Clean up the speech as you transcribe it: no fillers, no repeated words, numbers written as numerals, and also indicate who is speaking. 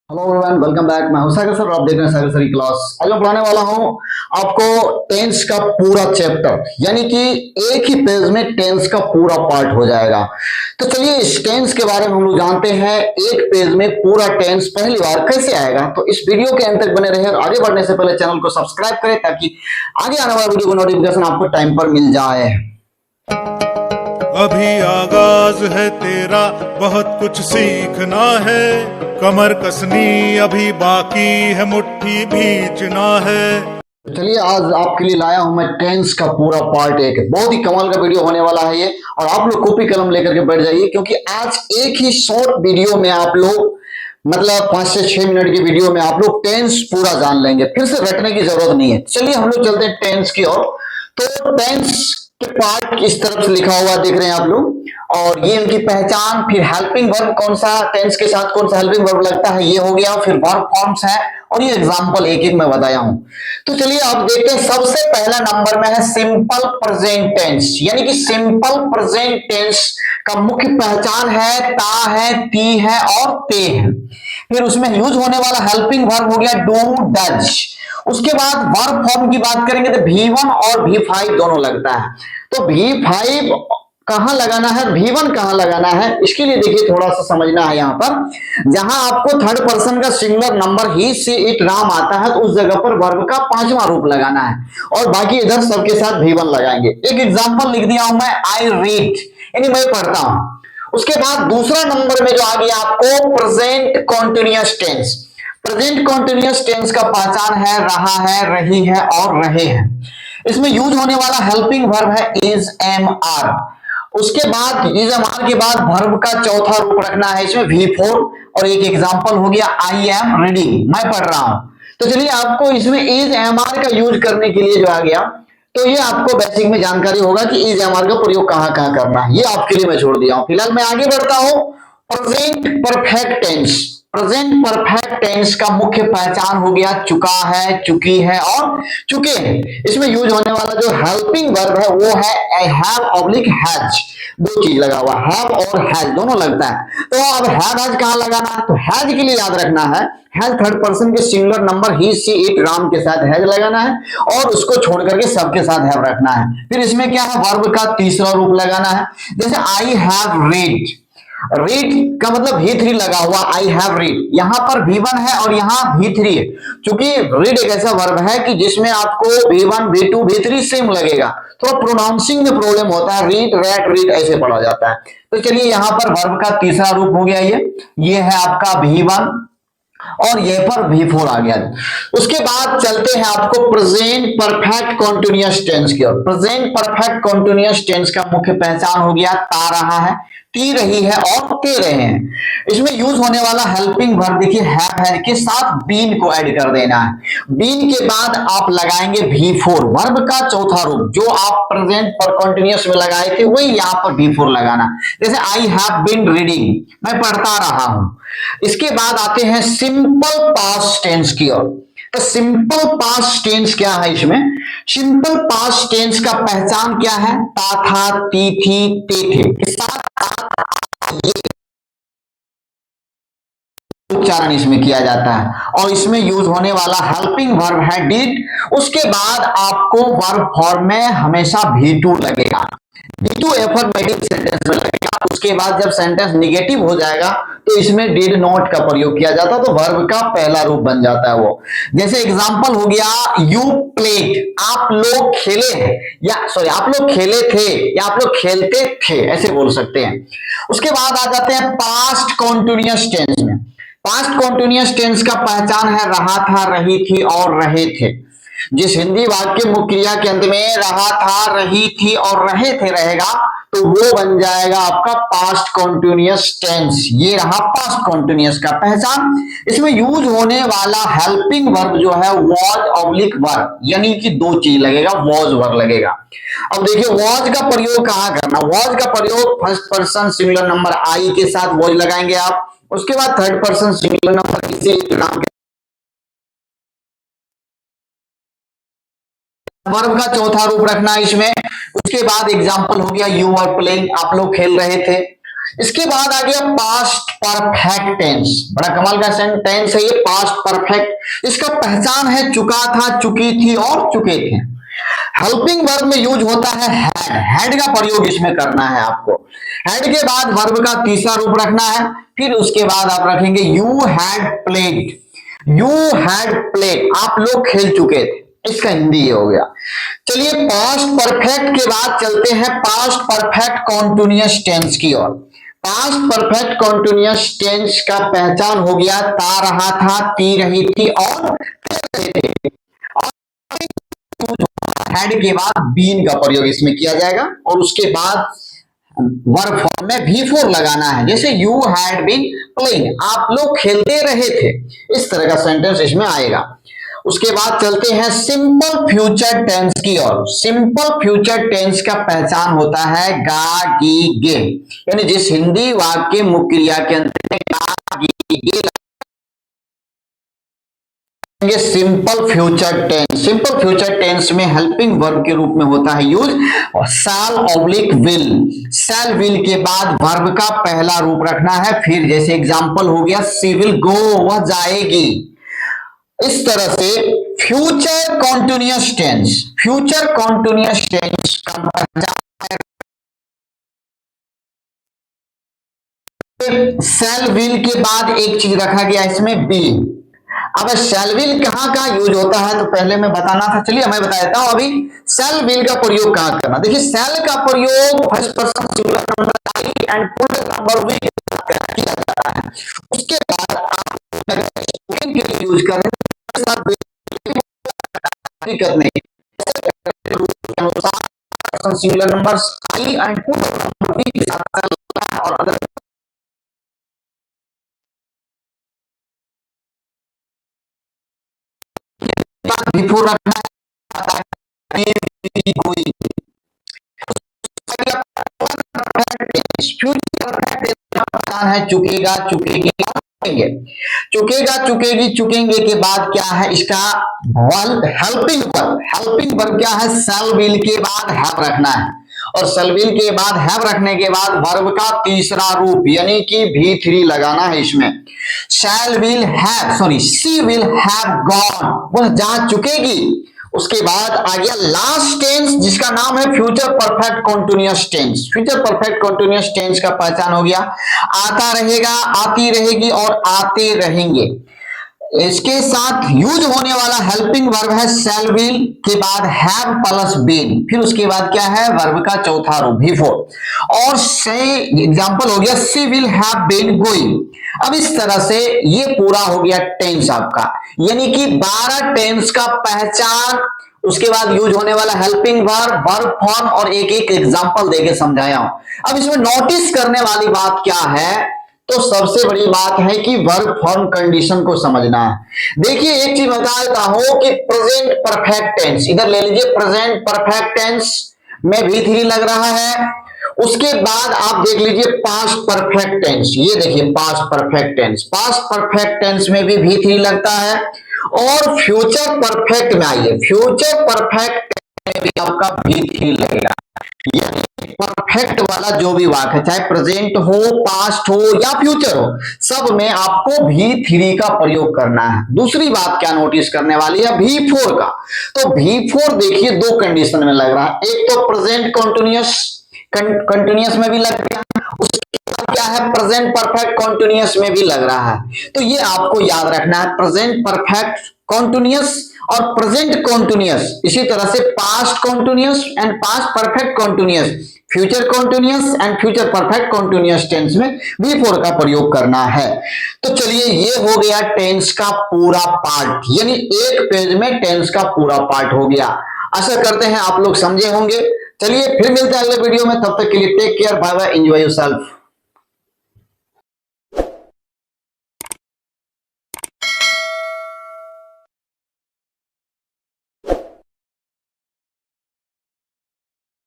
Speaker 1: Hello everyone, welcome back. मैं हूं सागर sir और आप देख रहे हैं सागर सर की क्लास। आज मैं पढ़ाने वाला हूं आपको टेंस का पूरा चैप्टर, यानी कि एक ही पेज में टेंस का पूरा पार्ट हो जाएगा। तो चलिए इस टेंस के बारे में हम लोग जानते हैं। एक पेज में पूरा टेंस पहली बार कैसे आएगा, तो इस वीडियो के अंत तक बने रहे और आगे बढ़ने से पहले चैनल को सब्सक्राइब करें ताकि आगे आने वाला वीडियो का नोटिफिकेशन आपको टाइम पर मिल जाए।
Speaker 2: अभी आगाज है तेरा, बहुत कुछ सीखना है। कमर कसनी अभी बाकी है, मुट्ठी भींचना है।
Speaker 1: चलिए आज आपके लिए लाया हूं मैं टेंस का पूरा पार्ट। एक बहुत ही कमाल का वीडियो होने वाला है ये, और आप लोग कॉपी कलम लेकर के बैठ जाइए, क्योंकि आज एक ही शॉर्ट वीडियो में आप लोग मतलब 5 से 6 मिनट की वीडियो में आप लोग टेंस पूरा जान लेंगे, फिर से रटने की जरूरत नहीं है। चलिए हम लोग चलते हैं टेंस की ओर। तो टेंस के पार्ट इस तरफ से लिखा हुआ देख रहे हैं आप लोग, और ये इनकी पहचान। फिर हेल्पिंग वर्ब, कौन सा टेंस के साथ कौन सा हेल्पिंग वर्ब लगता है ये हो गया। फिर वर्ब फॉर्म्स है, और ये एग्जांपल एक एक मैं बताया हूं। तो चलिए आप देखते हैं, सबसे पहला नंबर में है सिंपल प्रेजेंट टेंस, यानी कि सिंपल प्रेजेंट टेंस का मुख्य पहचान है ता है, ती है और ते है। फिर उसमें यूज होने वाला हेल्पिंग वर्ब हो गया डू, डज। उसके बाद वर्ब फॉर्म की बात करेंगे तो V1 और V5 दोनों लगता है। तो V5 कहां लगाना है, V1 कहां लगाना है, इसके लिए देखिए थोड़ा सा समझना है। यहां पर जहां आपको थर्ड पर्सन का सिंगुलर नंबर ही से इट राम आता है, तो उस जगह पर वर्ब का पांचवा रूप लगाना है, और बाकी इधर सबके साथ V1 लगाएंगे। एक एग्जांपल लिख दिया हूं मैं, आई रीड, यानी मैं पढ़ता हूं। उसके बाद दूसरा नंबर में जो आ गया आपको present continuous tense. Present continuous tense का पहचान है रहा है, रही है और रहे हैं। इसमें यूज होने वाला हेल्पिंग वर्ब है इज, एम, आर। उसके बाद इज एम आर के बाद वर्ब का चौथा रूप रखना है इसमें V4, और एक एग्जांपल हो गया आई एम रीडिंग, मैं पढ़ रहा हूं। तो चलिए आपको इसमें इज एम आर का यूज करने के लिए जो आ गया, तो ये आपको बेसिक में जानकारी होगा कि इज एम आर का प्रयोग कहां कहां करना है, ये आपके लिए मैं छोड़ दिया हूं। फिलहाल मैं आगे बढ़ता हूं। Present perfect tense. Present perfect tense का मुख्य पहचान हो गया चुका है, चुकी है और चुके हैं। इसमें यूज होने वाला जो हेल्पिंग वर्ब है वो है आई हैव ऑब्लिक हैज। दो चीज लगा हुआ, हैव और हैज दोनों लगता है। तो अब हैव हैज कहां लगाना है, तो हैज के लिए याद रखना है हैज थर्ड पर्सन के singular number he, she, it, Ram के साथ हैज लगाना है, और उसको छोड़ करके सबके साथ हैव रखना है। फिर इसमें क्या है, वर्ब का तीसरा रूप लगाना है। जैसे आई हैव रीड, रीड का मतलब V3 लगा हुआ, आई हैव रीड। यहां पर V1 है और यहां V3 है। चूंकि रीड एक ऐसा वर्ब है कि जिसमें आपको V1, V2, V3 सेम लगेगा, थोड़ा प्रोनाउंसिंग में प्रॉब्लम होता है, रीड, रैट, रीड ऐसे पढ़ा जाता है। तो चलिए यहां पर वर्ब का तीसरा रूप हो गया ये है आपका V1, और ये पर V4 आ गया। उसके बाद चलते हैं आपको प्रेजेंट परफेक्ट कॉन्टिन्यूअस टेंस की ओर। प्रेजेंट परफेक्ट कॉन्टिन्यूअस टेंस का मुख्य पहचान हो गया ता रहा है, ती रही है और ते रहे हैं। इसमें यूज होने वाला हेल्पिंग वर्ब देखिए हैव है के साथ बीन को ऐड कर देना है। बीन के बाद आप लगाएंगे V4, वर्ब का चौथा रूप जो आप प्रेजेंट पर कॉन्टिन्यूअस में लगाए थे वही यहां पर V4 लगाना। जैसे आई हैव बीन रीडिंग, मैं पढ़ता रहा हूं। इसके बाद आते हैं सिंपल पास्ट टेंस की ओर। तो सिंपल पास्ट टेंस क्या है, इसमें सिंपल पास्ट टेंस का पहचान क्या है, ता था, ती थी, ते थे के साथ उच्चारण इसमें किया जाता है, और इसमें यूज होने वाला हेल्पिंग वर्ब है डिड। उसके बाद आपको वर्ब फॉर्म में हमेशा V2 लगेगा। V2 एफर्मेटिव सेंटेंस में लगेगा। उसके बाद जब सेंटेंस निगेटिव हो जाएगा तो इसमें डिड नॉट का प्रयोग किया जाता है, तो वर्ब का पहला रूप बन जाता है वो। जैसे एग्जांपल हो गया यू प्लेड, आप लोग खेले हैं, या सॉरी आप लोग खेले थे, या आप लोग खेलते थे, ऐसे बोल सकते हैं। उसके बाद आ जाते हैं पास्ट कॉन्टिन्यूअस टेंस में। पास्ट कॉन्टिन्यूअस टेंस का पहचान है रहा था, रही थी और रहे थे। जिस हिंदी वाक्य मुख्य क्रिया के अंत में रहा था, रही थी और रहे थे रहेगा, तो वो बन जाएगा आपका पास्ट कॉन्टिन्यूअस टेंस। ये रहा पास्ट कॉन्टिन्यूअस का पहचान। इसमें यूज होने वाला हेल्पिंग वर्ब जो है वॉज ऑब्लिक वर्ब, यानी कि दो चीज लगेगा, वॉज वर्ब लगेगा। अब देखिए वॉज का प्रयोग कहां करना, वॉज का प्रयोग फर्स्ट पर्सन सिंगुलर नंबर आई के साथ वॉज लगाएंगे आप। उसके बाद थर्ड पर्सन सिंगुलर नंबर इसे नाम के वर्ब का चौथा रूप रखना है इसमें। उसके बाद एग्जांपल हो गया यू आर प्लेइंग, आप लोग खेल रहे थे। इसके बाद आ गया पास्ट परफेक्ट टेंस। बड़ा कमाल का टेंस है ये पास्ट परफेक्ट। इसका पहचान है चुका था, चुकी थी और चुके थे। हेल्पिंग वर्ब में यूज होता है हैड। हैड का प्रयोग इसमें करना है आपको। हैड के बाद वर्ब का तीसरा रूप रखना है, फिर उसके बाद आप रखेंगे you had played. You had played, आप लोग खेल चुके थे, इसका हिंदी ये हो गया। चलिए पास्ट परफेक्ट के बाद चलते हैं पास्ट परफेक्ट कॉन्टिन्यूअस टेंस की ओर। पास्ट परफेक्ट कॉन्टिन्यूअस टेंस का पहचान हो गया ता रहा था, ती रही थी और रहे थे। हैड के बाद बीन का प्रयोग इसमें किया जाएगा और उसके बाद वर्ब फॉर्म में V4 लगाना है। जैसे यू हैड बीन प्लेइंग, आप लोग खेलते रहे थे, इस तरह का सेंटेंस इसमें आएगा। उसके बाद चलते हैं सिंपल फ्यूचर टेंस की ओर। सिंपल फ्यूचर टेंस का पहचान होता है गा गी गे, यानी जिस हिंदी वाक्य मुख्य क्रिया के अंत में गा गी गे simple future tense. Simple future tense में हेल्पिंग वर्ब के रूप में होता है यूज और shall oblique will. Shall will के बाद वर्ब का पहला रूप रखना है, फिर जैसे एग्जांपल हो गया शी विल गो, वह जाएगी। इस तरह से future continuous tense, future continuous tense का शैल विल के बाद एक चीज रखा गया इसमें बी। अब शैल विल कहां कहां यूज होता है तो पहले मैं बताना था, चलिए मैं बता देता हूं अभी शैल विल का प्रयोग कहां करना। देखिए शैल का प्रयोग first person singular number I and plural number we के साथ किया जाता है। उसके बाद आप अगर स्पोकन के लिए यूज कर रहे हैं करने के अनुसार singular number I and plural number we के साथ और अदर बिफोर रखना है चुकेगा, चुकेगी, चुकेंगे। चुकेगा, चुकेगी, चुकेंगे के बाद क्या है इसका हेल्पिंग वर्ब। हेल्पिंग वर्ब क्या है शैल विल के बाद हैव रखना है और शैल विल के बाद हैव रखने के बाद वर्ब का तीसरा रूप यानी कि V3 लगाना है इसमें। शैल will have, sorry she will have gone, वह जा चुकेगी। उसके बाद आ गया लास्ट टेंस जिसका नाम है future perfect continuous tense. Future perfect continuous tense का पहचान हो गया आता रहेगा, आती रहेगी और आते रहेंगे। इसके साथ यूज होने वाला हेल्पिंग वर्ब है शैल विल के बाद हैव प्लस बीन, फिर उसके बाद क्या है वर्ब का चौथा रूप V4 और से एग्जांपल हो गया she will have been going. अब इस तरह से ये पूरा हो गया टेंस आपका, यानी कि 12 टेंस का पहचान, उसके बाद यूज होने वाला हेल्पिंग वर्ब, वर्ब फॉर्म और एक एक एग्जांपल देके समझाया हूं। अब इसमें नोटिस करने वाली बात क्या है तो सबसे बड़ी बात है कि वर्ब फॉर्म कंडीशन को समझना है। देखिए एक चीज बता देता हूं कि प्रेजेंट परफेक्ट टेंस, इधर ले लीजिए प्रेजेंट परफेक्ट टेंस में V3 लग रहा है। उसके बाद आप देख लीजिए पास्ट परफेक्ट टेंस, ये देखिए past perfect tense, past perfect tense में भी V3 लगता है और फ्यूचर परफेक्ट में आइए फ्यूचर परफेक्ट में भी आपका V3 लगेगा। यानी परफेक्ट वाला जो भी वाक्य चाहे प्रेजेंट हो, पास्ट हो या फ्यूचर हो, सब में आपको V3 का प्रयोग करना है। दूसरी बात क्या नोटिस करने वाली है V4 का, तो V4 देखिए दो कंडीशन में लग रहा है, एक तो प्रेजेंट कंटिन्यूअस में भी लग रहा है, उसके बाद क्या है प्रेजेंट परफेक्ट कॉन्टिन्यूअस में भी लग रहा है। तो ये आपको याद रखना है प्रेजेंट परफेक्ट कॉन्टिन्यूअस और प्रेजेंट कॉन्टिन्यूअस, इसी तरह से past continuous and past perfect continuous, future continuous and future perfect continuous tense में V4 का प्रयोग करना है। तो चलिए ये हो गया टेंस का पूरा पार्ट, यानी एक पेज में टेंस का पूरा पार्ट हो गया। आशा करते हैं आप लोग समझे होंगे। चलिए फिर मिलते हैं अगले वीडियो में, तब तक के लिए take care, bye bye, enjoy yourself.